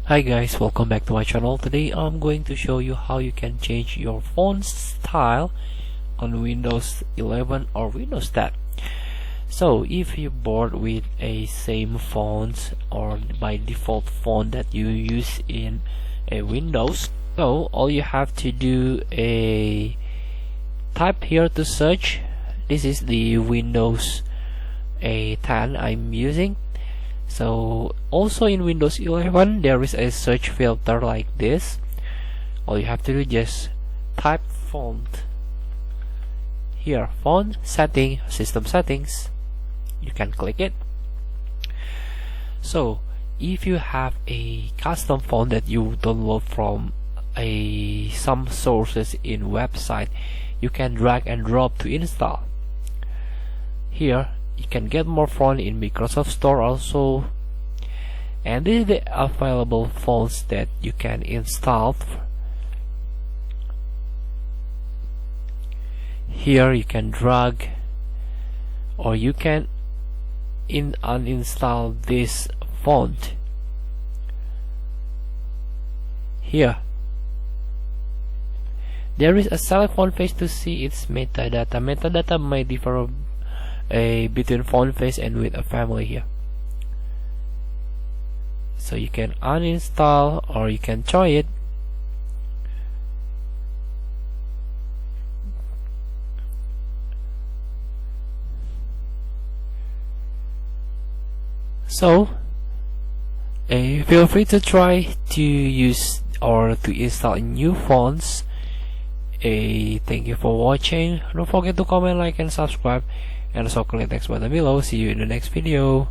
Hi guys, welcome back to my channel. Today I'm going to show you how you can change your font style on Windows 11 or Windows 10. So if you're bored with a same font or by default font that you use in a Windows, so all you have to do type here to search. This is the Windows 10 I'm using. So also in Windows 11 there is a search filter like this. All you have to do just type font here, font setting, system settings. You can click it. So if you have a custom font that you download from some sources in website, you can drag and drop to install. Here you can get more font in Microsoft Store also, and this is the available fonts that you can install. Here you can drag or you can uninstall this font. Here there is a select font face to see its metadata. Metadata may differ between font face and with a family here. So you can uninstall or you can try it. So feel free to try to use or to install new fonts. Thank you for watching. Don't forget to comment, like and subscribe, and also click the next button below. See you in the next video.